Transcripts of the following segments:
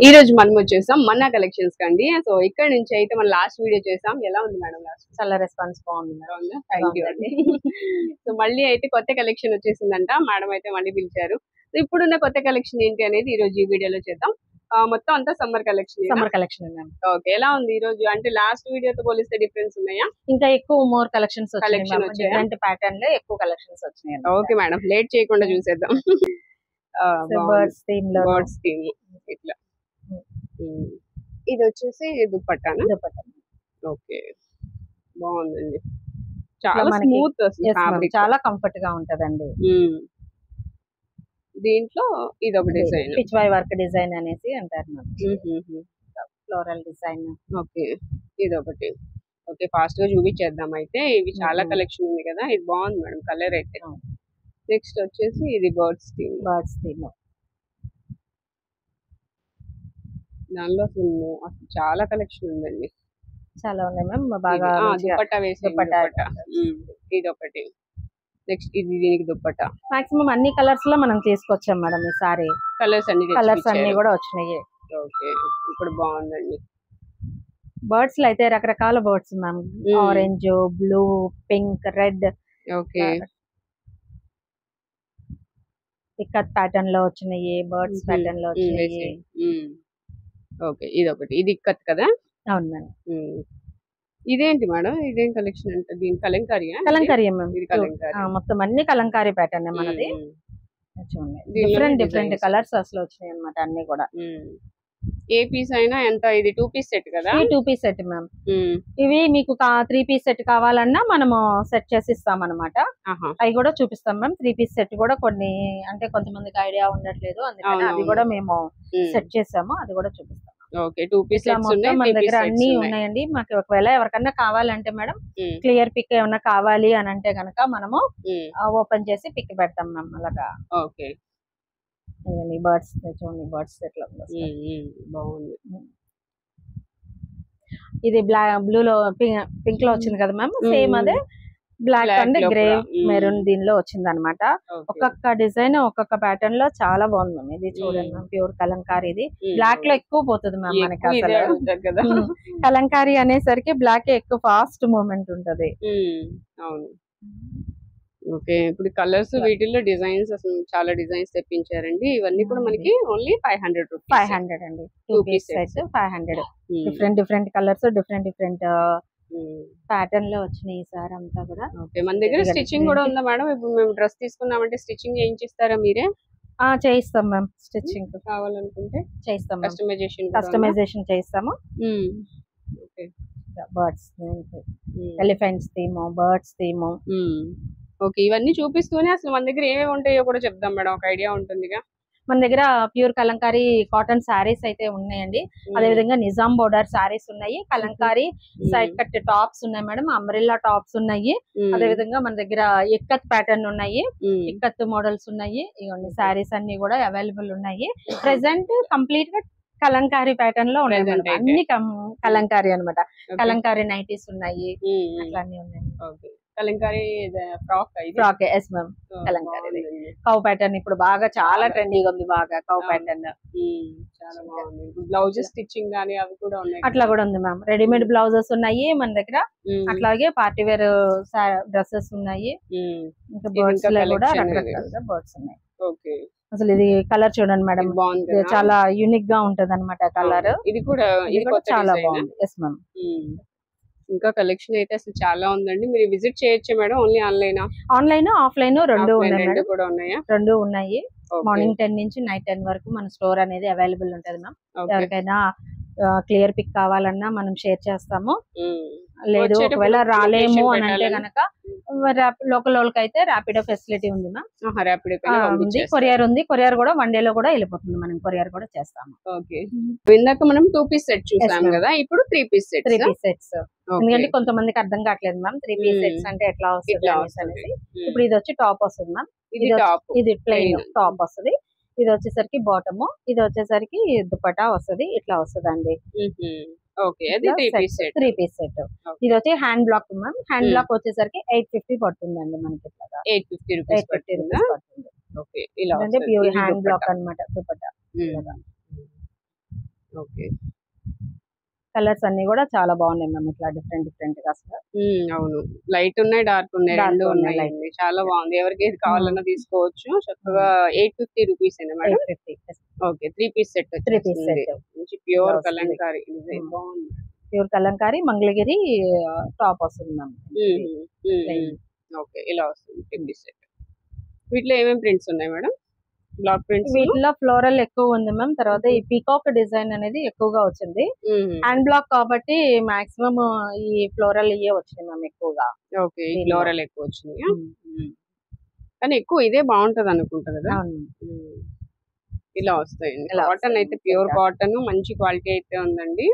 ఈ రోజు మనం వచ్చేసాం మన్నా కలెక్షన్స్ కండి. సో ఇక్కడ నుంచి అయితే మనం లాస్ట్ వీడియో చేసాం. ఎలా ఉంది మేడం? లాస్ట్ చాలా రెస్పాన్స్ బాగుంది. థ్యాంక్ యూ అండి. సో మళ్ళీ అయితే కొత్త కలెక్షన్ వచ్చేసిందంట. మేడం అయితే మళ్ళీ పిలిచారు. సో ఇప్పుడున్న కొత్త కలెక్షన్ ఏంటి అనేది ఈ రోజు ఈ వీడియోలో చేద్దాం. మొత్తం అంతా సమ్మర్ కలెక్షన్. ఓకే, ఎలా ఉంది ఈ రోజు? అంటే లాస్ట్ వీడియోతో పోలిస్తే డిఫరెన్స్ ఉన్నాయా? ఇంకా ఎక్కువ మోర్ కలెక్షన్స్ డిఫరెంట్ ప్యాటర్న్ లో ఎక్కువ కలెక్షన్స్ వచ్చినాయి. ఓకే మేడం, లేట్ చేయకుండా చూసేద్దాం. బర్డ్స్ థీమ్ ఇట్లా ఇది వచ్చేసి దుపట్టానా? ఓకే, బాగుందండి. చాలా స్మూత్, చాలా కంఫర్ట్ గా ఉంటదండి. దీంట్లో ఇది ఒక design, Pichwai work design అనేసి అంటారు. Floral design. ఓకే, ఇది ఒకటి. ఓకే, ఫాస్ట్ గా చూపించేద్దాం. అయితే ఇవి చాలా కలెక్షన్ ఉంది కదా, ఇది బాగుంది మేడం కలర్ అయితే. నెక్స్ట్ వచ్చేసి ఇది బర్డ్స్ థీమ్. దానిలో అసలు చాలా కలెక్షన్ ఉందండి. చాలా ఉన్నాయి మ్యామ్. బాగా దుపట్టా వేసి ఇది ఒకటి. నెక్స్ట్ ఇది దీనికి దుపట్టా. మాక్సిమం అన్ని కలర్స్ లో మనం తీసుకొచ్చాం మేడం. ఈసారి కలర్స్ అన్ని కూడా వచ్చినాయి. ఓకే, ఇప్పుడు బాగుందండి. బర్డ్స్ లో అయితే రకరకాల birds ma'am. Orange, blue, pink, red. Okay, ikat pattern లో వచ్చినాయి, బర్డ్స్ ప్యాటర్న్ లో వచ్చినాయి. ఓకే, ఇది ఒకటి. ఇది ఇక్కత్ కదా? అవును మేడం. ఇదేంటి మేడం? ఇదేం కలెక్షన్ అంటే? దీని కలంకారీ మ్యామ్. మొత్తం అన్ని కలంకారీ ప్యాటర్న్ మనది. డిఫరెంట్ కలర్స్ అసలు వచ్చినాయి అన్నమాట అన్ని కూడా. ఏ పీస్ అయినా ఎంత? ఇది 2 పీస్ సెట్ కదా? 2 పీస్ సెట్ మ్యామ్. ఇవి మీకు 3 పీస్ సెట్ కావాలన్నా మనము సెట్ చేసి ఇస్తాం అనమాట. అవి కూడా చూపిస్తాం మ్యామ్. 3 పీస్ సెట్ కూడా కొన్ని అంటే కొంతమందికి ఐడియా ఉండట్లేదు, అందుకని అవి కూడా మేము సెట్ చేసాము, అది కూడా చూపిస్తాం. ఓకే, 2 పీస్ సెట్స్ ఉన్నాయి మన దగ్గర అన్ని ఉన్నాయండి. మాకు ఒకవేళ ఎవరికన్నా కావాలంటే మేడం క్లియర్ పిక్ ఏమన్నా కావాలి అని అంటే గనక మనము ఓపెన్ చేసి పిక్ పెడతాం మ్యామ్. అలాగా. ఓకే, బర్డ్స్ చూడండి, బర్డ్స్ ఎట్లా బాగుంది. ఇది బ్లూ లో పింక్ లో వచ్చింది కదా మ్యామ్. సేమ్ అదే బ్లాక్ అండ్ గ్రే మెరూన్ దీనిలో వచ్చింది అనమాట. ఒక్కొక్క డిజైన్ ఒక్కొక్క ప్యాటర్న్ లో చాలా బాగుంది మ్యామ్. ఇది చూడండి మ్యామ్, ప్యూర్ కలంకారీ. ఇది బ్లాక్ లో ఎక్కువ పోతుంది మ్యామ్ మనకి. అసలు కలంకారీ అనేసరికి బ్లాక్ ఎక్కువ ఫాస్ట్ మూవ్మెంట్ ఉంటది. అవును. ఓకే, ఇప్పుడు కలర్స్ వీటిల్లో డిజైన్స్ అసలు చాలా డిజైన్స్ తెప్పించారండి. ఇవన్నీ కూడా మనకి ఓన్లీ 500 రూపీస్. 500 అండి. 2 piece set 500. Different colours, different pattern లో వచ్చినాయి ఈసారి అంతా కూడా. ఓకే, మన దగ్గర స్టిచ్చింగ్ కూడా ఉందా మేడం? ఇప్పుడు మేము డ్రెస్ తీసుకున్నామంటే స్టిచ్చింగ్ చేయించిస్తారా మీరే? చేయిస్తాం మ్యామ్. స్టిచ్చింగ్ కావాలనుకుంటే చేయిస్తాం. కస్టమైజేషన్ చేయిస్తాము. Birds, elephants theme, birds theme. Okay, ఇవన్నీ చూపిస్తూనే అసలు మన దగ్గర ఏమేమి ఉంటాయో కూడా చెప్దాం మేడం, ఒక ఐడియా ఉంటుందిగా. మన దగ్గర ప్యూర్ కలంకారీ కాటన్ శారీస్ అయితే ఉన్నాయండి. అదే విధంగా నిజాం బోర్డర్ శారీస్ ఉన్నాయి. కలంకారీ సైడ్ కట్ టాప్స్ ఉన్నాయి మేడం. అంబ్రెల్లా టాప్స్ ఉన్నాయి. అదే విధంగా మన దగ్గర ఇక్కత్ ప్యాటర్న్ ఉన్నాయి, ఇక్కత్ మోడల్స్ ఉన్నాయి. ఇవన్నీ శారీస్ అన్ని కూడా అవైలబుల్ ఉన్నాయి. ప్రెసెంట్ కంప్లీట్ గా కలంకారీ ప్యాటర్న్ లో ఉన్నాయి. అన్ని కలంకారీ అనమాట. కలంకారీ నైటీస్ ఉన్నాయి, అట్లా అన్ని ఉన్నాయి. Kalamkari frock. Yes ma'am. Kalamkari cow pattern ఇప్పుడు బాగా చాలా ట్రెండీగా ఉంది. బాగా కౌ ప్యాటర్న్ చాలా బాగుంది. బ్లౌజెస్ స్టిచ్చింగ్ గానీ అవి కూడా ఉన్నాయి. అట్లా కూడా ఉంది మ్యామ్. రెడీమేడ్ బ్లౌజెస్ ఉన్నాయి మన దగ్గర. అట్లాగే పార్టీ వేర్ డ్రెస్సెస్ ఉన్నాయి. ఇంకా బర్డ్స్ లో కూడా రకరకాలుగా బర్డ్స్ ఉన్నాయి. ఓకే, అసలు ఇది కలర్ చూడండి మేడం, చాలా యూనిక్ గా ఉంటది అనమాట కలర్. ఇది కూడా చాలా బాగుంది. Yes ma'am. ఇంకా కలెక్షన్ అయితే అసలు చాలా ఉందండి. మీరు విజిట్ చేయొచ్చా మేడం? ఓన్లీ ఆన్లైన్ ఆఫ్లైన్ రెండు ఉన్నాయి. రెండు ఉన్నాయి. మార్నింగ్ 10 నుంచి నైట్ 10 వరకు మన స్టోర్ అనేది అవైలబుల్ ఉంటది మ్యామ్. ఎవరికైనా క్లియర్ పిక్ కావాలన్నా మనం షేర్ చేస్తాము. లేదు ఒకవేళ రాలేము అని అంటే గనక లోకల్ వాళ్ళకి అయితే ర్యాపిడో ఫెసిలిటీ ఉంది మ్యామ్. కొరియర్ ఉంది. కొరియర్ కూడా 1 డే లో కూడా వెళ్ళిపోతుంది. మనం కొరియర్ కూడా చేస్తాము. ఓకే, ఇందాక మనం 2 పీస్ సెట్ చూసాం కదా, ఇప్పుడు 3 పీస్ సెట్స్. ఎందుకంటే కొంతమందికి అర్థం కావట్లేదు మ్యామ్ 3 పీస్ సెట్స్ అంటే ఎట్లా వస్తుంది అనేసి. ఇప్పుడు ఇది వచ్చి టాప్ వస్తుంది మ్యామ్. ఇది ప్లెయిన్ టాప్ వస్తుంది. ఇది వచ్చేసరికి బాటమ్, ఇది వచ్చేసరికి దుపట్టా వస్తుంది. ఇట్లా వస్తుంది అండి. ఓకే, అది 3 పీస్ సెట్. ఇది వచ్చి hand block ma'am. Hand block వచ్చేసరికి 850 పడుతుందండి మనకి. 850 రూపీస్ పడుతుంది. ఓకే, ఇలా అంటే ప్యూర్ హ్యాండ్ బ్లాక్ అన్నమాట దుపట్టా. ఓకే. కలర్స్ అన్ని కూడా చాలా బాగున్నాయి మ్యామ్, ఇట్లా డిఫరెంట్ గా అసలు. అవును, లైట్ ఉన్నాయి, డార్క్ ఉన్నాయి, Dark రెండు ఉన్నాయి, ఉన్నాయండి. చాలా బాగుంది. ఎవరికి ఏది కావాలన్నా తీసుకోవచ్చు చక్కగా. 850 రూపీస్ అండి madam. 850. Okay, 3 piece set. 3 piece set మంచి ప్యూర్ ఇలా వస్తుంది. కలంకారీ డిజైన్ బాగుంది. ప్యూర్ కలంకారీ మంగళగిరి టాప్ వస్తుంది మ్యామ్. ఓకే, ఇలా వస్తుంది 3 పీస్ సెట్. వీటిలో ఏమేమి ప్రింట్స్ ఉన్నాయి మేడం? Block prints. వీటిలో ఫ్లోరల్ ఎక్కువ ఉంది మ్యామ్. తర్వాత ఈ పీకాక్ డిజైన్ అనేది ఎక్కువగా వచ్చింది. హ్యాండ్ బ్లాక్ కాబట్టి మాక్సిమం ఈ ఫ్లోరల్ ఇయే వచ్చినాయి మ్యామ్ ఎక్కువగా. ఓకే, ఫ్లోరల్ ఎక్కువ వచ్చినాయి. కానీ ఎక్కువ ఇదే బాగుంటది అనుకుంటా కదా. ఇలా వస్తాయండి. కాటన్ అయితే ప్యూర్ కాటన్, మంచి క్వాలిటీ అయితే ఉందండి.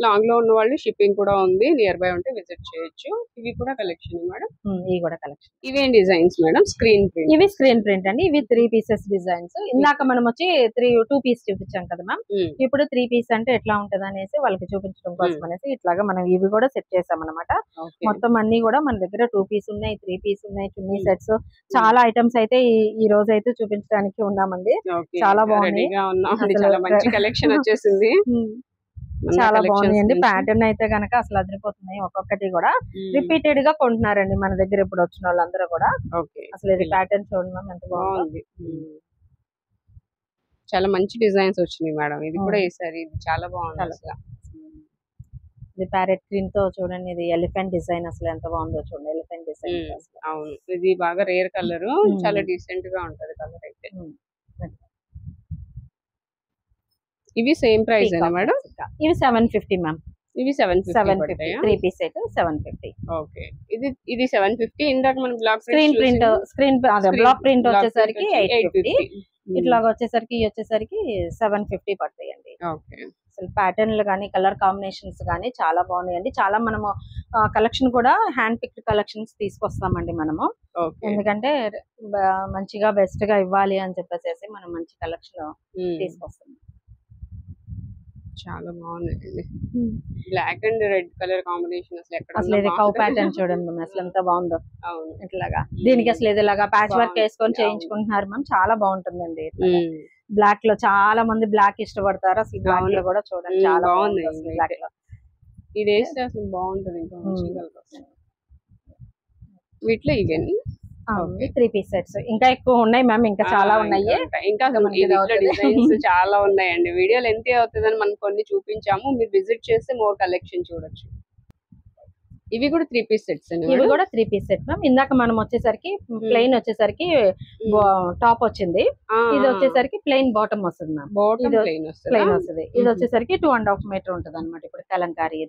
లాంగ్ లో ఉన్న వాళ్ళు షిప్పింగ్ కూడా ఉంది, నియర్ బై ఉంటే విజిట్ చేయొచ్చు. ఇవి కూడా కలెక్షన్ మేడం. ఇవి కూడా కలెక్షన్. ఇవేం డిజైన్స్ మేడం? Screen print. ఇవి స్క్రీన్ ప్రింట్ అండి. ఇవి 3 పీసెస్ డిజైన్స్. ఇందాక మనం వచ్చి 2 పీస్ చూపించాం కదా మ్యామ్. ఇప్పుడు 3 పీస్ అంటే ఎట్లా ఉంటది అనేసి వాళ్ళకి చూపించడం కోసం అనేసి ఇట్లాగా మనం ఇవి కూడా సెట్ చేసాం అనమాట. మొత్తం అన్ని కూడా మన దగ్గర 2 పీస్ ఉన్నాయి, 3 పీస్ ఉన్నాయి, చున్నీ సెట్స్, చాలా ఐటమ్స్ అయితే ఈ రోజు అయితే చూపించడానికి ఉన్నామండి. చాలా బాగున్నాయి. చాలా మంచి కలెక్షన్ వచ్చేసింది. చాలా బాగున్నాయండి. ప్యాటర్న్ అయితే గనక అసలు అదిరిపోతున్నాయి. ఒక్కొక్కటి కూడా రిపీటెడ్ గా కొంటున్నారండి మన దగ్గర ఇప్పుడు వచ్చిన వాళ్ళందరూ కూడా. అసలు ఇది ప్యాటర్న్ చూడండి మ్యామ్, ఎంత బాగుంది. చాలా మంచి డిజైన్స్ వచ్చినాయి మేడం. ఇది కూడా ఈసారి ఇది చాలా బాగుంది అసలు. ఇది ప్యారెట్ గ్రీన్ తో చూడండి, ఇది ఎలిఫెంట్ డిజైన్ అసలు ఎంత బాగుందో చూడండి. Elephant design. అవును, ఇది బాగా రేర్ కలర్, చాలా డీసెంట్ గా ఉంటది కలర్ అయితే. ఇవి సేమ్ ప్రైస్ ఏనా మేడం? ఇవి 750 మ్యామ్. ఇవి 750. 3 పీస్ సెట్ 750. ఓకే, ఇది 750. ఇందాక మనం బ్లాక్ స్క్రీన్ బ్లాక్ ప్రింట్ వచ్చేసరికి 850. ఇట్లాగా వచ్చేసరికి 750 పడతాయండి. ఓకే, అసలు ప్యాటర్న్లు కానీ కలర్ కాంబినేషన్స్ కానీ చాలా బాగున్నాయండి. చాలా మనము కలెక్షన్ కూడా హ్యాండ్ పిక్డ్ కలెక్షన్స్ తీసుకొస్తామండి మనము. ఎందుకంటే మంచిగా బెస్ట్ గా ఇవ్వాలి అని చెప్పేసి మనం మంచి కలెక్షన్ తీసుకొస్తాం. చాలా బాగుంది. Black and red colour combination అసలు ఇది కౌ ప్యాటర్న్ చూడండి మ్యామ్, అసలు ఎంత బాగుందో. ఇట్లాగా దీనికి అసలు ఇది ఇలాగా ప్యాచ్ వర్క్ వేసుకొని చేయించుకుంటున్నారు మ్యామ్. చాలా బాగుంటుందండి. బ్లాక్ లో చాలా మంది బ్లాక్ ఇష్టపడతారు. అసలు బ్లాక్ లో కూడా చూడండి చాలా బాగుంది. బ్లాక్ లో ఇది వేస్తే అసలు బాగుంటది. ఇంకా వీటిలో ఇవన్నీ 3 పీస్ సెట్స్ ఇంకా ఎక్కువ ఉన్నాయి మ్యామ్. ఇంకా చాలా ఉన్నాయి. ఇంకా డిజైన్స్ చాలా ఉన్నాయండి. వీడియో లెంత్ అవుతుందని మనం కొన్ని చూపించాము. మీరు విజిట్ చేస్తే మోర్ కలెక్షన్ చూడొచ్చు. ఇవి కూడా 3 పీస్ సెట్స్. ఇవి కూడా 3 పీస్ సెట్ మ్యామ్. ఇందాక మనం వచ్చేసరికి ప్లెయిన్ వచ్చేసరికి టాప్ వచ్చింది. ఇది వచ్చేసరికి ప్లెయిన్ బాటమ్ వస్తుంది మ్యామ్. ప్లెయిన్ వస్తుంది. ఇది వచ్చేసరికి 2.5 మీటర్ ఉంటది అనమాట. ఇప్పుడు కలంకారీ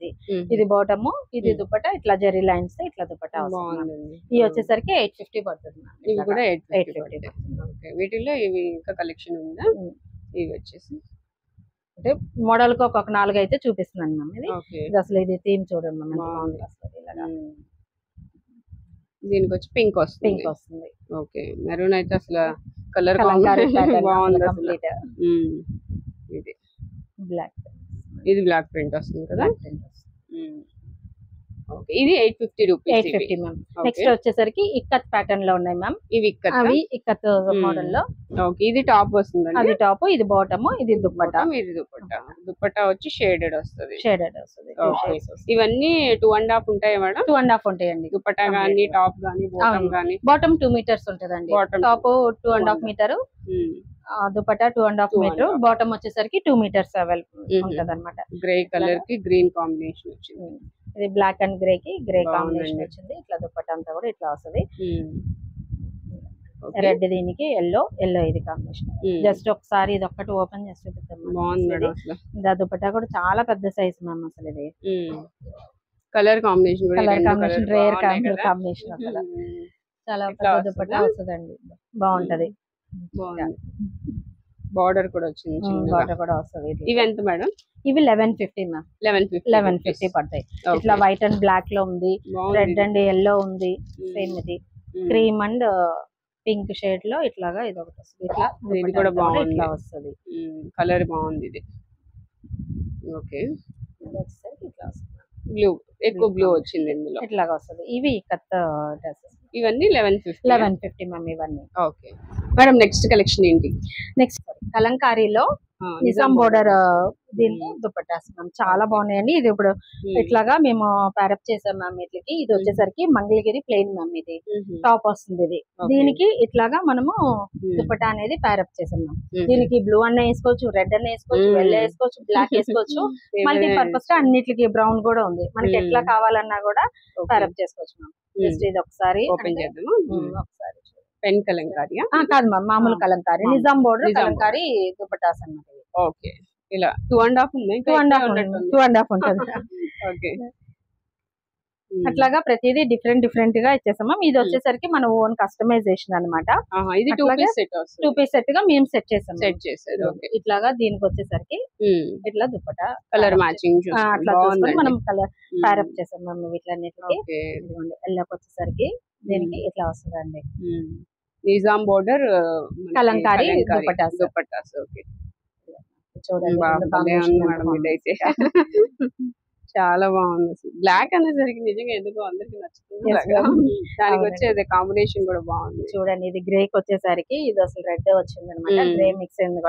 ఇది బాటమ్, ఇది దుపట్టా, ఇట్లా జెరీ లైన్స్ ఇట్లా దుపట్టా వస్తుంది. ఇది వచ్చేసరికి 850 పడుతుంది మ్యామ్. ఇవి కూడా 850. వీటిలో ఇవి ఇంకా కలెక్షన్ ఉందా? ఇవి వచ్చేసి అంటే మోడల్ కి ఒక 4 అయితే చూపిస్తున్నాను మ్యామ్. ఇది అసలు ఇది థీమ్ చూడండి మ్యామ్, ఎంత బాగుంది అసలు. దీనికి వచ్చి పింక్ వస్తుంది. ఓకే, మెరూన్ అయితే అసలు కలర్ బాగుంది. ఇది బ్లాక్ ప్రింట్ వస్తుంది కదా. ఇది 850 రూపీస్. 850 మ్యామ్. నెక్స్ట్ వచ్చేసరికి ఇక్కత్ ప్యాటర్న్ లో ఉన్నాయి మ్యామ్. ఇవి ఇక్కత్ మోడల్ లో. ఓకే, ఇది టాప్ వస్తుంది. అది టాప్, ఇది బాటమ్, ఇది దుపట్టా. దుపట్టా వచ్చి షేడెడ్ వస్తుంది. ఇవన్నీ 2.5 ఉంటాయి మేడం. 2.5 ఉంటాయండి. దుపట్టా గానీ టాప్ గానీ బాటమ్ గానీ. బాటమ్ 2 మీటర్స్ ఉంటదండి. Top 2.5 metre, dupatta 2.5 metre, bottom వచ్చేసరికి 2 మీటర్స్ అవైలబుల్ ఉంటది అనమాట. గ్రే కలర్ కి గ్రీన్ కాంబినేషన్ వచ్చింది. ఇది బ్లాక్ అండ్ గ్రే కి గ్రే కాంబినేషన్ వచ్చింది. ఇట్లా దుపట్టా అంతా కూడా ఇట్లా వస్తుంది. రెడ్ దీనికి ఎల్లో ఇది కాంబినేషన్. జస్ట్ ఒకసారి ఇది ఒక్కటి ఓపెన్ చేసి చూపిస్తాం. దుపట్టా కూడా చాలా పెద్ద సైజ్ మ్యామ్. అసలు ఇది కలర్ కాంబినేషన్ రేర్ కాంబినేషన్ అసలు చాలా పెద్ద దుపట్టా వస్తుందండి. బాగుంటది. బార్డర్ కూడా వచ్చింది. బార్డర్ కూడా వస్తుంది. ఇవి ఎంత మేడం? ఇవి 1150 మ్యామ్. 1150 పడతాయి. ఇట్లా వైట్ అండ్ బ్లాక్ లో ఉంది, రెడ్ అండ్ ఎల్లో ఉంది, సేమ్ ఇది క్రీమ్ అండ్ పింక్ షేడ్ లో ఇట్లాగా ఇది ఒకటి వస్తుంది. ఇది కూడా బాగుంది. ఇట్లా వస్తుంది. కలర్ బాగుంది ఇది. ఓకే, ఇట్లా వస్తుంది. బ్లూ, ఎక్కువ బ్లూ వచ్చింది ఇందులో. ఇట్లాగా వస్తుంది. ఇవి కత్త డ్రెస్సెస్. ఇవన్నీ 1150 మ్యామ్ ఇవన్నీ. ఓకే మేడం, నెక్స్ట్ కలెక్షన్ ఏంటి? నెక్స్ట్ కలంకారీలో నిజాం బోర్డర్ దీనికి దుపట్టాస్ మ్యామ్ చాలా బాగున్నాయండి. ఇది ఇప్పుడు ఇట్లాగా మేము ప్యారప్ చేసాం మ్యామ్. వీటికి ఇది వచ్చేసరికి మంగళగిరి ప్లెయిన్ మ్యామ్. ఇది టాప్ వస్తుంది. ఇది దీనికి ఇట్లాగా మనము దుపట్టా అనేది ప్యారప్ చేసాం మ్యామ్. దీనికి బ్లూ అన్న వేసుకోవచ్చు, రెడ్ అన్న వేసుకోవచ్చు, వెల్ వేసుకోవచ్చు, బ్లాక్ వేసుకోవచ్చు. మల్టీ పర్పస్ గా అన్నిటికి బ్రౌన్ కూడా ఉంది. మనకి ఎట్లా కావాలన్నా కూడా ప్యారప్ చేసుకోవచ్చు మ్యామ్. జస్ట్ ఇది ఒకసారి ఓపెన్ చేద్దాము. ఒకసారి పెన్ కలంకారీ కాదు మ్యామ్, మామూలు కలంకారీ నిజాం బోర్డర్ కలంకారీ దుపట్టాస్ అన్నమాట. ఓకే, ఇలా 2.5 ఉంది, 2.5 ఉంటుంది. ఓకే, అట్లాగా ప్రతిదీ డిఫరెంట్ డిఫరెంట్ గా ఇచ్చేసాము. ఇది వచ్చేసరికి మన ఓన్ కస్టమైజేషన్ అనమాట. ఇది 2 పీస్ సెట్ గా మేము సెట్ చేసాము. సెట్ చేసారు. ఇట్లాగా దీనికి వచ్చేసరికి ఇట్లా దుపట్టా కలర్ మ్యాచింగ్ అట్లా చూసుకొని మనం కలర్ ప్యారప్ చేసాం మ్యామ్. వీటిలన్నిటికి ఎల్లోకి వచ్చేసరికి దీనికి ఇట్లా వస్తుందండి. నిజాం బోర్డర్ కలంకారీ దుపట్టాస్. ఓకే, చూడండి ఇదైతే చాలా బాగుంది. బ్లాక్ అనేసరికి నిజంగా ఎందుకో అందరికి నచ్చుతుంది. దానికి వచ్చేది కాంబినేషన్ కూడా బాగుంది. చూడండి, ఇది గ్రేకి వచ్చేసరికి ఇది అసలు రెడ్ వచ్చింది అనమాట. గ్రే మిక్స్ అయింది.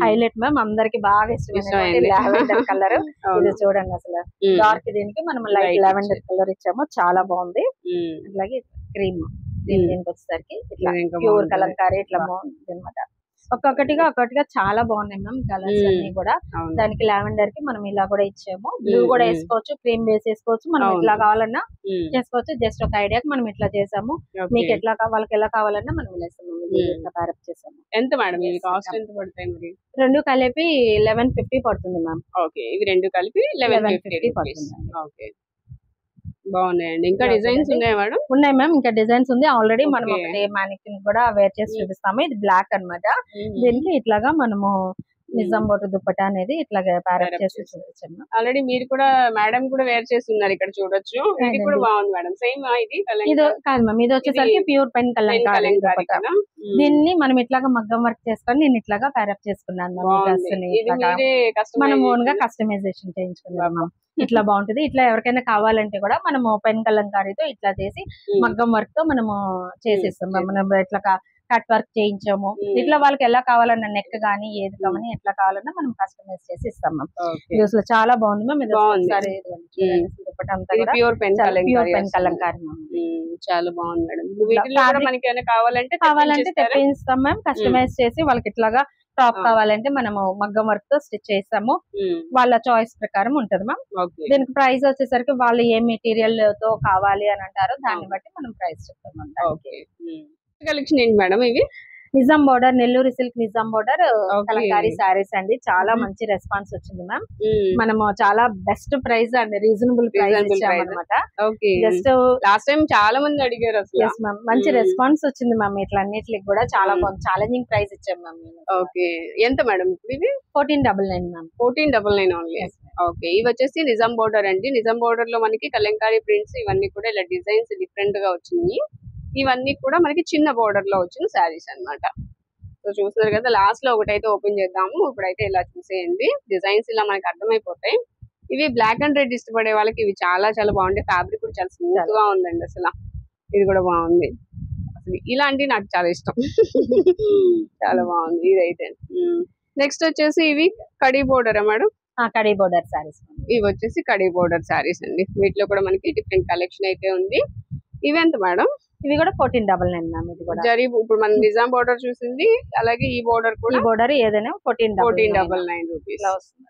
హైలైట్ మ్యామ్, అందరికి బాగా ఇష్టమైన లావెండర్ కలర్. ఇది చూడండి అసలు డార్క్, దీనికి మనం లైట్ లావెండర్ కలర్ ఇచ్చాము. చాలా బాగుంది. అట్లాగే క్రీమ్, దీనికి వచ్చేసరికి ఇట్లా ప్యూర్ కలంకారీ ఇట్లా బాగుంది అనమాట. ఒక్కొక్కటిగా చాలా బాగున్నాయి మ్యామ్ కలర్స్ అన్ని కూడా. దానికి లావెండర్ కి మనం ఇలా కూడా ఇచ్చాము. బ్లూ కూడా వేసుకోవచ్చు, క్రీమ్ బేస్ వేసుకోవచ్చు, మనం ఎట్లా కావాలన్నా చేసుకోవచ్చు. జస్ట్ ఒక ఐడియాకి మనం ఇట్లా చేసాము. మీకు ఎట్లా వాళ్ళకి ఎలా కావాలన్నా మనం ఇలా ప్యారప్ చేసాము. ఎంత మేడం ఇవి కాస్ట్ ఎంత పడతాయి మరి? రెండు కలిపి 1150 పడుతుంది మ్యామ్. ఓకే, ఇవి రెండు కలిపి 1150 పడుతుంది. ఓకే, బాగున్నాయండి. ఇంకా డిజైన్స్ ఉన్నాయా మేడం? ఉన్నాయి మ్యామ్, ఇంకా డిజైన్స్ ఉంది. ఆల్రెడీ మనం ఒకటి మానిక్యూర్ కూడా వేర్ చేసి చూపిస్తాము. ఇది బ్లాక్ అన్నమాట. దీనికి ఇట్లాగా మనము నిజాం బోర్డర్ దుపట్టా అనేది ఇట్లాగా ప్యారప్ చేసి చూపించాము. ఆల్రెడీ మీరు కూడా మేడం కూడా వేర్ చేస్తున్నారు, ఇక్కడ చూడొచ్చు. ఇది కూడా బాగుంది మేడం. సేమ్ ఇది కాదు మ్యామ్, ఇది వచ్చేసరికి ప్యూర్ పెన్ కలంకారీ దుపట్టా. దీన్ని మనం ఇట్లాగా మగ్గం వర్క్ చేసుకొని నేను ఇట్లాగా ప్యారప్ చేసుకున్నాను. మనం ఓన్ గా కస్టమైజేషన్ చేయించుకున్నాము. ఇట్లా బాగుంటది. ఇట్లా ఎవరికైనా కావాలంటే కూడా మనము పెన్ కలంకారీతో ఇట్లా చేసి మగ్గం వర్క్ తో మనము చేసేస్తాం. మనం ఇట్లా కట్ వర్క్ చేయించాము. ఇట్లా వాళ్ళకి ఎలా కావాలన్నా నెక్ గానీ ఏది కావాలని ఎట్లా కావాలన్నా మనం కస్టమైజ్ చేసి ఇస్తాం. ఇది అసలు చాలా బాగుంది మ్యామ్. ప్యూర్ పెన్ కలంకారీ చాలా బాగుంది మేడం. మనకి కావాలంటే తెప్పిస్తాం మ్యామ్. కస్టమైజ్ చేసి వాళ్ళకి ఇట్లాగా టాప్ కావాలంటే మనము మగ్గం వర్క్ తో స్టిచ్ చేస్తాము. వాళ్ళ చాయిస్ ప్రకారం ఉంటది మ్యామ్. దీనికి ప్రైస్ వచ్చేసరికి వాళ్ళు ఏ మెటీరియల్ తో కావాలి అని అంటారో దాన్ని బట్టి మనం ప్రైస్ చెప్తాం. కలెక్షన్ ఏంటి మేడం ఇవి? Nizam border, Nellore silk Nizam border Kalamkari saris అండి. చాలా మంచి రెస్పాన్స్ వచ్చింది మ్యామ్. మనము చాలా best price and reasonable price ఇచ్చామన్నమాట. జస్ట్ లాస్ట్ టైం చాలా మంది అడిగారు అసలు. మ్యామ్, మంచి రెస్పాన్స్ వచ్చింది మ్యామ్. ఇట్లా అన్నిటికి కూడా చాలా బాగుంది. ఛాలెంజింగ్ ప్రైస్ ఇచ్చాం మ్యామ్. ఓకే, ఎంత మేడం ఇవి? 1499 మ్యామ్. 1499 ఓన్లీ. ఓకే, ఇవి వచ్చేసి నిజాం బోర్డర్ అండి. నిజాం బోర్డర్ లో మనకి కలంకారీ ప్రింట్స్ ఇవన్నీ కూడా ఇలా డిజైన్స్ డిఫరెంట్ గా వచ్చినాయి. ఇవన్నీ కూడా మనకి చిన్న బోర్డర్ లో వచ్చిన శారీస్ అన్నమాట. సో చూస్తున్నారు కదా, లాస్ట్ లో ఒకటైతే ఓపెన్ చేద్దాము. ఇప్పుడైతే ఇలా చూసేయండి. డిజైన్స్ ఇలా మనకి అర్థమైపోతాయి. ఇవి బ్లాక్ అండ్ రెడ్ ఇష్టపడే వాళ్ళకి ఇవి చాలా చాలా బాగుంటాయి. ఫ్యాబ్రిక్ కూడా చాలా స్మూత్ గా ఉందండి. అసలు ఇది కూడా బాగుంది. అసలు ఇలాంటి నాకు చాలా ఇష్టం. చాలా బాగుంది ఇదైతే. నెక్స్ట్ వచ్చేసి ఇవి khadi border madam. Khadi border saris. ఇవి వచ్చేసి కడీ బోర్డర్ శారీస్ అండి. వీటిలో కూడా మనకి డిఫరెంట్ కలెక్షన్ అయితే ఉంది. ఇవి ఎంత మేడం? ఇవి కూడా 1499 మ్యామ్. ఇది కూడా జరీ ఇప్పుడు మనం నిజాం బోర్డర్ చూసింది, అలాగే ఈ బోర్డర్ కూడా. ఈ బోర్డర్ ఏదైనా 1499 రూపీస్.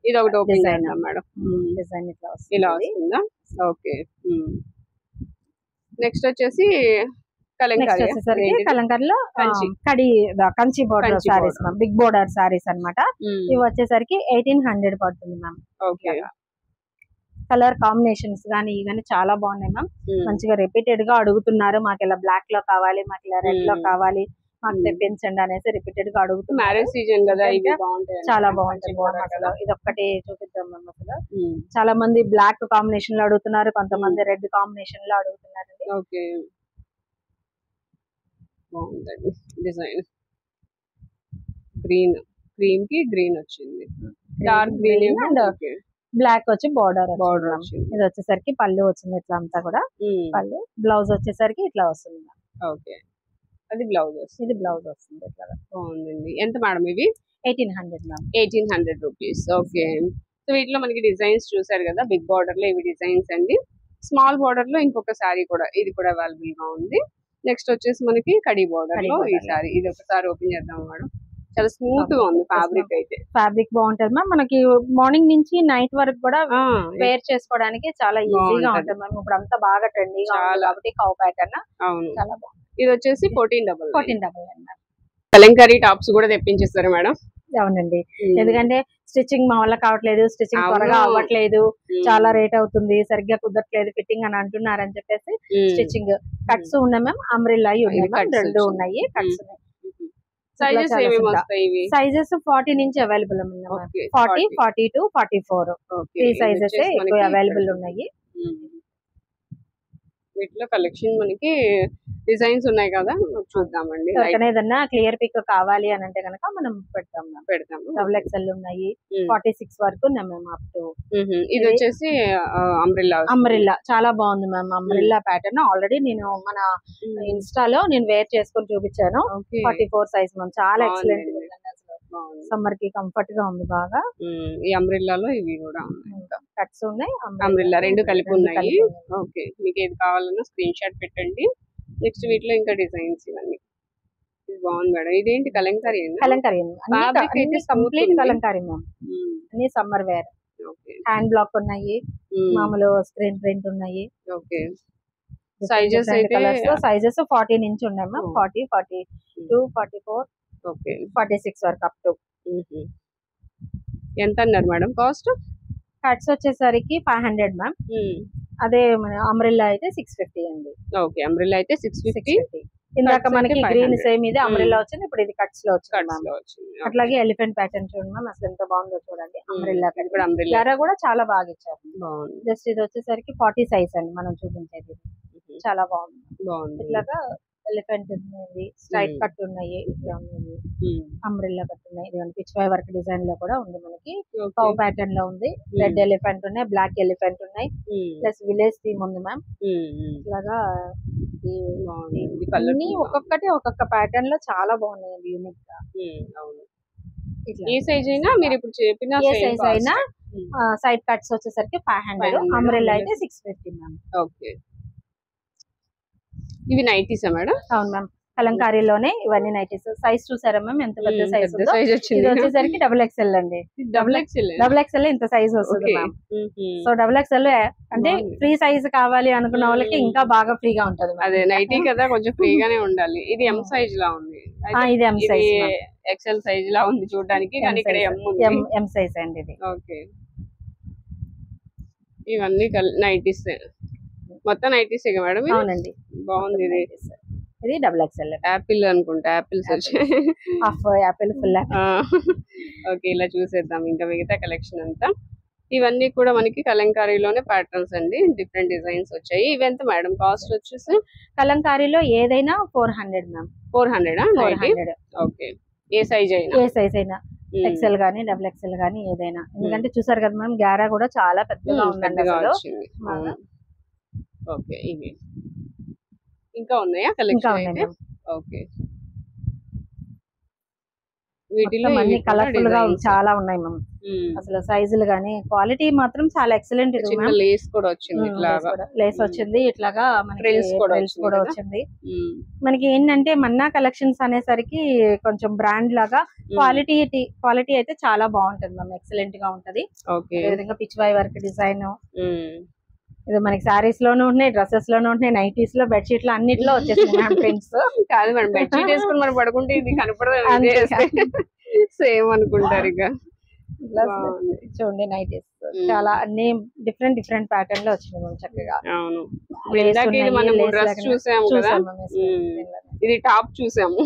ఇది ఒకటి ఓపెన్ చేద్దాం మేడం. డిజైన్ ఇలా వస్తుందా? ఓకే, నెక్స్ట్ వచ్చేసి కలంకారీలో Kanchi border saris ma'am. Big border saris అన్నమాట. ఇవి వచ్చేసరికి 1800 పడుతుంది మ్యామ్. ఓకే, కలర్ కాంబినేషన్స్ గానీ ఇవన్నీ చాలా బాగున్నాయి మ్యామ్. మంచిగా రిపీటెడ్ గా అడుగుతున్నారు. మాకు ఇలా బ్లాక్ లో కావాలి, మాకు ఇలా రెడ్ లో కావాలి, మాకు తెప్పించండి అనేసి రిపీటెడ్ గా అడుగుతున్నారు. మ్యారేజ్ సీజన్ కదా, ఇవి బాగుంటాయి. చాలా బాగుంటుంది. ఇది ఒక్కటి చూపిద్దాం మ్యామ్. అసలు చాలా మంది బ్లాక్ కాంబినేషన్ లో అడుగుతున్నారు, కొంతమంది రెడ్ కాంబినేషన్ లో అడుగుతున్నారు. ఓకే, బాగుందండి డిజైన్. గ్రీన్, క్రీమ్ కి గ్రీన్ వచ్చింది. డార్క్ గ్రీన్ అండ్ బ్లాక్ వచ్చి బోర్డర్ వచ్చింది. ఇది వచ్చేసరికి పళ్ళు వచ్చింది. ఇట్లా అంతా కూడా పళ్ళు. బ్లౌజ్ వచ్చేసరికి ఇట్లా వస్తుంది. ఓకే, అది బ్లౌజ్. ఇది బ్లౌజ్ వస్తుంది. ఇట్లా బాగుందండి. ఎంత మేడం ఇవి? 1800 మ్యామ్. 1800 రూపీస్. ఓకే. సో వీటిలో మనకి డిజైన్స్ చూసారు కదా, బిగ్ బార్డర్ లో ఇవి డిజైన్స్ అండి. స్మాల్ బార్డర్ లో ఇంకొక సారీ కూడా, ఇది కూడా అవైలబుల్ గా ఉంది. నెక్స్ట్ వచ్చేసి మనకి కడీ బార్డర్ లో ఈ సారీ, ఇది ఒకసారి ఓపెన్ చేద్దాం మేడం. చాలా స్మూత్ గా ఉంది ఫ్యాబ్రిక్ అయితే. ఫ్యాబ్రిక్ బాగుంటది మ్యామ్. మనకి మార్నింగ్ నుంచి నైట్ వరకు కూడా వేర్ చేసుకోవడానికి చాలా ఈజీగా ఉంటుంది మ్యామ్. ఇప్పుడు అంతా బాగా ట్రెండీగా ఉంది కాబట్టి కౌ ప్యాటర్న్. అవును, చాలా బాగుంది. ఇది వచ్చేసి 1499. మ్యామ్. కలంకారీ టాప్స్ కూడా తెప్పించేస్తారు మేడం. అవునండి, ఎందుకంటే స్టిచ్చింగ్ మా వల్ల కావట్లేదు, స్టిచ్చింగ్ త్వరగా అవ్వట్లేదు, చాలా రేట్ అవుతుంది, సరిగ్గా కుదరట్లేదు ఫిట్టింగ్ అని అంటున్నారు అని చెప్పేసి స్టిచ్చింగ్ కట్స్ ఉన్నాయి మ్యామ్. అంబ్రెల్లా రెండు ఉన్నాయి, కట్స్ ఉన్నాయి. సైజెస్ ఏమేమి వస్తాయి ఇవి? సైజెస్ 40 నుంచి అవైలబుల్ ఉన్నాయి. 40, 42, 44 త్రీ సైజెస్ ఎక్కువ అవైలబుల్ ఉన్నాయి. వీటిలో కలెక్షన్ మనకి డిజైన్స్ ఉన్నాయి కదా, చూద్దామండి. ఏదన్నా క్లియర్ పిక్ కావాలి అని అంటే కనుక మనం పెడతాము. డబుల్ ఎక్స్ఎల్ ఉన్నాయి, 46 వరకు ఉన్నాయి మ్యామ్. అప్ టు ఇది వచ్చేసి అంబ్రెల్లా చాలా బాగుంది మ్యామ్. అంబ్రెల్లా ప్యాటర్న్ ఆల్రెడీ నేను మన ఇన్స్టాలో నేను వేర్ చేసుకొని చూపించాను. 44 సైజ్ మ్యామ్. చాలా ఎక్సలెంట్ ఉంది, సమ్మర్ కి కంఫర్ట్ గా ఉంది బాగా. ఈ అంబ్రెల్లాలో ఇవి కూడా కట్స్ ఉన్నాయి, అంబ్రెల్లా రెండు కలిపి ఉన్నాయి. ఓకే, మీకు ఏది కావాలన్నా స్క్రీన్ షాట్ పెట్టండి. నెక్స్ట్ వీటిలో ఇంకా డిజైన్స్ ఇవన్నీ. ఇది బాగుంది మేడం. ఇదేంటి కలంకారీ? Complete Kalamkari ma'am. అన్ని సమ్మర్ వేర్. హ్యాండ్ బ్లాక్ ఉన్నాయి, మామూలు స్క్రీన్ ప్రింట్ ఉన్నాయి. ఓకే. సైజెస్ సైజెస్ 40 నుంచి ఉన్నాయి మ్యామ్. 40, 42, 44, ఓకే, 46 వరకు అప్ టు. ఎంత అన్నారు మేడం కాస్ట్? కట్స్ వచ్చేసరికి 500 మ్యామ్. అదే మన అంబ్రెల్లా అయితే 650 అండి. ఓకే, అంబ్రెల్లా అయితే 650. ఇందాక మనకి గ్రీన్ సేమ్ ఇది అంబ్రెల్లా వచ్చింది, ఇప్పుడు ఇది కట్స్ లో వచ్చింది. అట్లాగే ఎలిఫెంట్ ప్యాటర్న్ చూడండి మ్యామ్, అసలు ఎంత బాగుందో చూడండి. అంబ్రెల్లా కూడా చాలా బాగా ఇచ్చారు. జస్ట్ ఇది వచ్చేసరికి 40 సైజ్ అండి మనం చూపించేది. చాలా బాగుంది. ఇట్లాగా ఎలిఫెంట్ ఉంది, స్ట్రైట్ కట్ ఉన్నాయి, ఇట్లా ఉన్నాయి, అంబ్రెల్లా కట్ ఉన్నాయి. ఇది పిచ్ వై వర్క్ డిజైన్ లో కూడా ఉంది మనకి. కౌ ప్యాటర్న్ లో ఉంది. రెడ్ ఎలిఫెంట్ ఉన్నాయి, బ్లాక్ ఎలిఫెంట్ ఉన్నాయి, ప్లస్ విలేజ్ థీమ్ ఉంది మ్యామ్. ఇట్లాగా అన్ని ఒక్కొక్కటి ఒక్కొక్క ప్యాటర్న్ లో చాలా బాగున్నాయండి, యూనిక్ గా. ఏ సైజ్ అయినా మీరు ఇప్పుడు చెప్పిన ఏ సైజ్ అయినా. సైడ్ కట్స్ వచ్చేసరికి 500, అంబ్రెల్లా అయితే 650 మ్యామ్. ఓకే. ఇవి నైటీసా మేడం? అవును మ్యామ్, కలంకారీలోనే ఇవన్నీ నైటీస్. సైజ్ చూసారా మ్యామ్ ఎంత పెద్ద సైజ్ ఉందో? ఇది వచ్చేసరికి డబుల్ ఎక్స్ఎల్ అండి. డబుల్ ఎక్స్ఎల్ ఇంత సైజ్ వస్తుంది మ్యామ్. సో డబుల్ ఎక్స్ఎల్ అంటే ఫ్రీ సైజ్ కావాలి అనుకున్న వాళ్ళకి ఇంకా బాగా ఫ్రీగా ఉంటది. అదే నైటీ కదా, కొంచెం ఫ్రీగానే ఉండాలి. ఇది ఎం సైజ్ లా ఉంది. ఇది ఎం సైజ్, ఎక్స్ఎల్ సైజ్ లా ఉంది చూడడానికి, కానీ ఇక్కడ ఎం సైజ్ అండి ఇది. ఓకే, ఇవన్నీ నైటీస్, మొత్తం నైటీస్ మేడం? అవునండి, బాగుంది. ఇది డబుల్ ఎక్స్ఎల్. యాపిల్ అనుకుంటా, యాపిల్స్ వచ్చాయి. Half Apple, full Apple. Okay, ఇలా చూసేద్దాం ఇంకా మిగతా కలెక్షన్ అంతా. ఇవన్నీ కూడా మనకి కలంకారీలోనే ప్యాటర్న్స్ అండి, డిఫరెంట్ డిజైన్స్ వచ్చాయి. ఇవి ఎంత మేడం కాస్ట్ వచ్చేసి? కలంకారీలో ఏదైనా 400 మ్యామ్. 400. ఓకే, ఏ సైజ్ అయినా ఎక్సెల్ గానీ డబుల్ ఎక్సెల్ గానీ ఏదైనా. ఎందుకంటే చూసారు కదా మ్యామ్, గ్యారా కూడా చాలా పెద్దగా ఉందండి. ఓకే, ఇవి ఇంకా ఉన్నాయా కలెక్షన్? ఓకే, వీటిలో అన్ని కలర్ఫుల్ గా చాలా ఉన్నాయి మ్యామ్. అసలు సైజులు గానీ క్వాలిటీ మాత్రం చాలా ఎక్సలెంట్. లేస్ కూడా వచ్చింది, లేస్ వచ్చింది, ఇట్లాగా ఫ్రిల్స్ కూడా వచ్చింది. మనకి ఏంటంటే మన్నా కలెక్షన్స్ అనేసరికి కొంచెం బ్రాండ్ లాగా క్వాలిటీ అయితే చాలా బాగుంటుంది మ్యామ్, ఎక్సలెంట్ గా ఉంటది. విధంగా పిచ్ వై వర్క్ డిజైన్ ఇది మనకి సారీస్ లోనూ ఉన్నాయి, డ్రెస్సెస్ లోనూ ఉంటున్నాయి, నైటీస్ లో, బెడ్షీట్ లో, అన్నిట్లో వచ్చేసింది మ్యామ్ ప్రింట్స్. కాదు మేడం, బెడ్షీట్ వేసుకుని మనం పడుకుంటే ఇది కనపడదు, సేమ్ అనుకుంటారు. ఇక చూడండి నైటీస్ చాలా అన్ని డిఫరెంట్ ప్యాటర్న్ లో వచ్చినాయి మ్యామ్, చక్కగా. అవును, ఇది టాప్ చూసాము,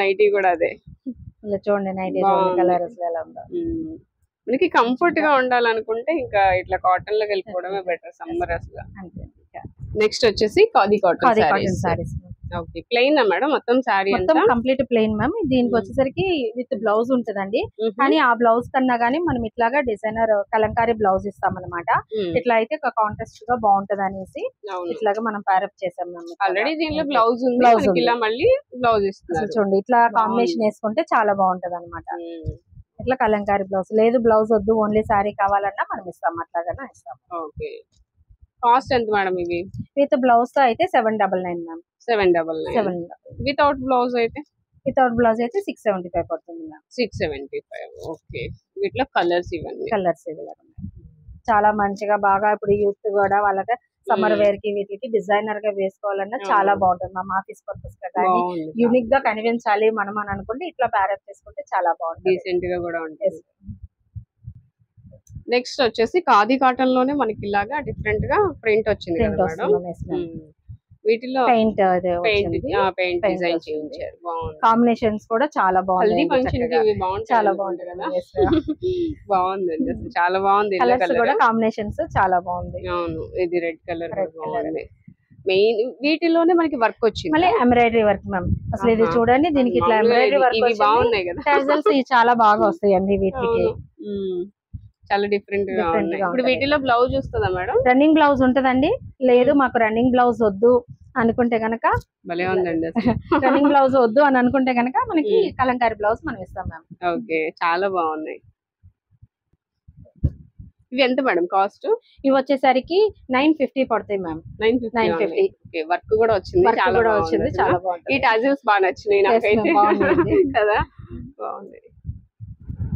నైటీ కూడా అదే. చూడండి నైటీ కలర్ ఎలా ఉందో. మనకి కంఫర్ట్ గా ఉండాలనుకుంటే ఇంకా ఇట్లా కాటన్ లోకి వెళ్ళిపోవడమే బెటర్ సమ్మర్ అసలు. నెక్స్ట్ వచ్చేసి khadi cotton saris. Okay, plain madam మొత్తం సారీ మొత్తం అంతా? Complete plain ma'am. దీనికి మ్మ్. వచ్చేసరికి విత్ బ్లౌజ్ ఉంటదండి. మ్మ్. కానీ ఆ బ్లౌజ్ కన్నా గానీ మనం ఇట్లాగా డిజైనర్ కలంకారీ బ్లౌజ్ ఇస్తాం అనమాట. మ్మ్. ఇట్లా అయితే కాంట్రాస్ట్ గా బాగుంటది అనేసి అవును, ఇట్లాగా మనం ప్యారప్ చేసాం మ్యామ్. ఆల్రెడీ దీనిలో బ్లౌజ్ ఉంది, బ్లౌజ్ మనకి ఉంది. ఇలా మళ్ళీ బ్లౌజ్ అసలు ఇస్తున్నారు. చూడండి ఇట్లా బాగుంది. కాంబినేషన్ వేసుకుంటే చాలా బాగుంటది అనమాట. మ్మ్. ఇట్లా కలంకారీ బ్లౌజ్ లేదు, బ్లౌజ్ వద్దు ఓన్లీ సారీ కావాలన్నా మనం ఇస్తాం, అట్లాగానే ఇస్తాం. ఓకే, కాస్ట్ ఎంత మేడం ఇవి? విత్ బ్లౌజ్ తో అయితే 799 మ్యామ్. 799. 7 వితౌట్ బ్లౌజ్ అయితే వితౌట్ బ్లౌజ్ అయితే 675 పడుతుంది మ్యామ్. 675. ఓకే, వీటిలో కలర్స్ ఇవన్నీ. కలర్స్ ఇవ్వాలి. చాలా మంచిగా బాగా ఇప్పుడు యూత్ కూడా వాళ్ళకి సమ్మర్ మ్మ్. వేర్ కి వీటికి డిజైనర్ గా వేసుకోవాలన్నా చాలా అవును. బాగుంటుంది మ్యామ్. ఆఫీస్ పర్పస్ గా కానీ బాగుంది, యూనిక్ గా కనిపించాలి మనం అని అనుకుంటే ఇట్లా ప్యారప్ చేసుకుంటే చాలా బాగుంటుంది. డీసెంట్ గా కూడా ఉంటుంది. నెక్స్ట్ వచ్చేసి ఖాదీ కాటన్ లోనే మనకి ఇలాగా డిఫరెంట్ గా ప్రింట్ వచ్చింది కదా మేడం? వీటిలో పెయింట్ పెయింట్ Paint డిజైన్ వస్తుంది. చేయించారు, బాగుంది. కాంబినేషన్స్ కూడా చాలా హల్దీ బాగుంది. ఫంక్షన్ కి ఇవి బాగుంటాయి చాలా అనుకుంటా బాగుంటుంది కదా? బాగుందండి, అసలు చాలా బాగుంది. ఎల్లో కలర్స్ కూడా కలర్. కాంబినేషన్స్ చాలా బాగుంది. అవును, ఇది రెడ్ కలర్ Red colour. బాగుంది. మెయిన్ వీటిలోనే మనకి వర్క్ వచ్చింది. మళ్ళీ ఎంబ్రాయిడరీ వర్క్ మ్యామ్. అసలు ఇది ఆహా. చూడండి, దీనికి ఇట్లా మామూలుగా ఎంబ్రాయిడరీ వర్క్ ఇవి బాగున్నాయి కదా? టాజల్స్ చాలా బాగా వస్తాయండి వీటికి. అవును. మ్మ్. చాలా డిఫరెంట్ గా Different ఉన్నాయి. గా ఇప్పుడు ఉంటాయి. వీటిలో బ్లౌజ్ వస్తుందా మేడం? రన్నింగ్ బ్లౌజ్ ఉంటదండి. లేదు మాకు రన్నింగ్ బ్లౌజ్ వద్దు అనుకుంటే గనక, భలే ఉందండి అసలు. రన్నింగ్ బ్లౌజ్ వద్దు అని అనుకుంటే గనక మనకి కలంకారీ బ్లౌజ్ మనం ఇస్తాం మ్యామ్. ఓకే, చాలా బాగున్నాయి. ఇవి ఎంత మేడం కాస్ట్? ఇవి వచ్చేసరికి 950 పడతాయి మ్యామ్. 950. ఓకే, వర్క్ కూడా వచ్చింది, వర్క్ చాలా కూడా బాగుంది వచ్చింది, అసలు. చాలా ఈ బాగుంటుంది. టాజిల్స్ బాగా నచ్చినాయి Yes, నాకైతే. ma'am, బాగుంది. కదా, బాగుంది.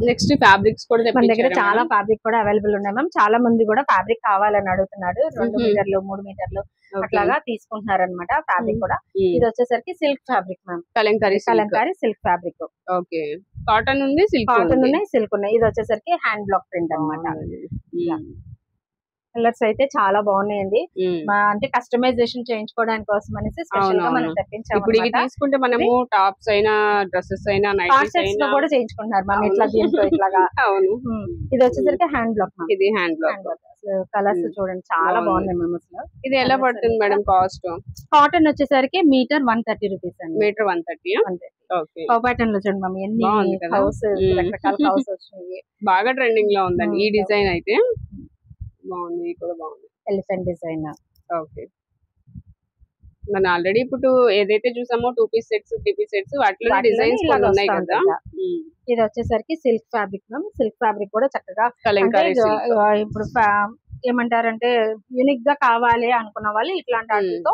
నెక్స్ట్ ఫ్యాబ్రిక్స్ కూడా మన దగ్గర తెప్పించారా చాలా మేడం? ఫ్యాబ్రిక్ కూడా అవైలబుల్ ఉన్నాయి మ్యామ్. చాలా మంది కూడా ఫ్యాబ్రిక్ కావాలని అడుగుతున్నారు. 2 మీటర్లు 3 మీటర్లు Okay. అట్లాగా తీసుకుంటున్నారు అనమాట ఫ్యాబ్రిక్ కూడా. మ్మ్. ఇది వచ్చేసరికి silk fabric ma'am. Kalamkari silk. Kalamkari silk fabric. Okay, cotton ఉంది, సిల్క్ కాటన్ ఉంది. ఉన్నాయి, సిల్క్ ఉన్నాయి. ఇది వచ్చేసరికి హ్యాండ్ బ్లాక్ ప్రింట్ అన్నమాట. బాగుంది. కలర్స్ అయితే చాలా బాగున్నాయండి. మ్మ్. అంటే కస్టమైజేషన్ చేయించుకోవడానికి కోసం అనేసి స్పెషల్ గా మనం అవునవును. తెప్పించాము ఇప్పుడు ఇవి అన్నమాట. తీసుకుంటే మనము టాప్స్ అయినా డ్రెస్సెస్ అయినా పార్ట్ నైటీస్ సెట్స్ లో అయినా. కూడా చేయించుకుంటున్నారు మనం అవును. ఇట్లా దీంట్లో ఇట్లాగా. అవును, ఇది వచ్చేసరికి హ్యాండ్ బ్లాక్ మ్యామ్. ఇది హ్యాండ్ బ్లాక్. అసలు కలర్స్ చూడండి చాలా బాగుంది. బాగున్నాయి మ్యామ్. అసలు ఇది ఎలా Colours పడుతుంది అన్ని మేడం కాస్ట్? కాటన్ వచ్చేసరికి మీటర్ 130 రూపీస్ అండి. మీటర్ 130. అంతే. ఓకే, కౌ ప్యాటర్న్ లో చూడండి మ్యామ్, ఎన్ని బాగుంది కదా? హౌస్ రకరకాల హౌస్ వచ్చినాయి. బాగా ట్రెండింగ్ లో ఉందండి ఈ అవును. డిజైన్ అయితే. బాగుంది, ఇది కూడా బాగుంది. Elephant design. ఓకే, మనం ఆల్రెడీ ఇప్పుడు ఏదైతే చూసామో 2 పీస్ సెట్స్ 3 పీస్ సెట్స్ వాటిలో వాటిలోనే డిజైన్స్ ఇలాగ కొన్ని ఉన్నాయి వస్తా కదా? ఉంటుంది. ఇది వచ్చేసరికి silk fabric ma'am. Silk fabric కూడా చక్కగా అంటే కలంకారీ సిల్క్. ఇప్పుడు ఏమంటారంటే యూనిక్ గా కావాలి అనుకున్న వాళ్ళు ఇట్లాంటి వాటితో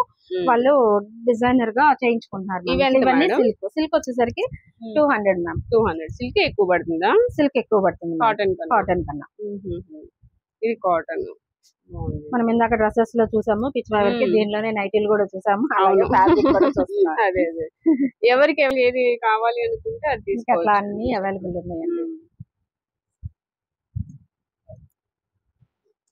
వాళ్ళు డిజైనర్ గా చేయించుకుంటున్నారు ma'am. ఇవి ఎంత ఇవన్నీ మేడం? సిల్క్. సిల్క్ వచ్చేసరికి 200 మ్యామ్. 200. సిల్క్ ఎక్కువ పడుతుందా సిల్క్ ఎక్కువ పడుతుంది కాటన్ కన్నా? కాటన్ కన్నా. ఇది కాటన్. బాగుంది. మనం ఇందాక డ్రెస్సెస్ లో చూసాము పిచ్ కి, దీనిలోనే నైటీలు కూడా చూసాము. అలాగే అవును. ఫ్యాబ్రిక్ కూడా చూస్తున్నాం. అదే అదే, ఎవరికి ఏది కావాలి అనుకుంటే అది ఇంకా అట్లా తీసుకోవచ్చు. అన్ని అవైలబుల్ ఉన్నాయండి.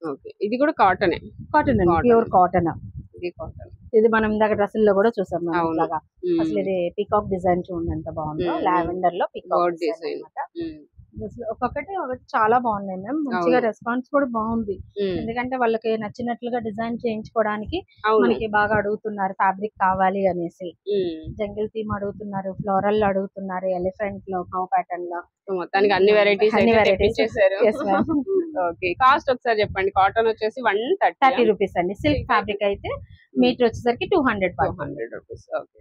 ఓకే, ఇది కూడా కాటనే. కాటన్ అండి, Cotton. Pure cotton. ఇది కాటన్. ఇది మనం ఇందాక డ్రెస్సుల్లో కూడా చూసాం మనం అవును. ఇట్లాగా. అసలు ఇది పీకాక్ డిజైన్ చూడండి ఎంత బాగుందో. లావెండర్ లో పీకాక్ Gold డిజైన్ design. అన్నమాట. అసలు ఒక్కొక్కటి చాలా బాగున్నాయి మ్యామ్. మంచిగా అవును. రెస్పాన్స్ కూడా బాగుంది. ఎందుకంటే వాళ్ళకి నచ్చినట్లుగా డిజైన్ చేయించుకోవడానికి అవును. మనకి బాగా అడుగుతున్నారు ఫ్యాబ్రిక్ కావాలి అనేసి. జంగిల్ థీమ్ అడుగుతున్నారు, ఫ్లోరల్ అడుగుతున్నారు, ఎలిఫెంట్ లో, కౌ ప్యాటర్న్ లో. సో మొత్తానికి అన్ని వెరైటీస్ అన్ని varieties. తెప్పించేశారు. Yes, ma'am. Okay, cost ఒకసారి చెప్పండి. కాటన్ వచ్చేసి 130. 30 రూపీస్ అండి. సిల్క్ ఫ్యాబ్రిక్ అయితే మీటర్ వచ్చేసరికి 200 200 రూపీస్. ఓకే,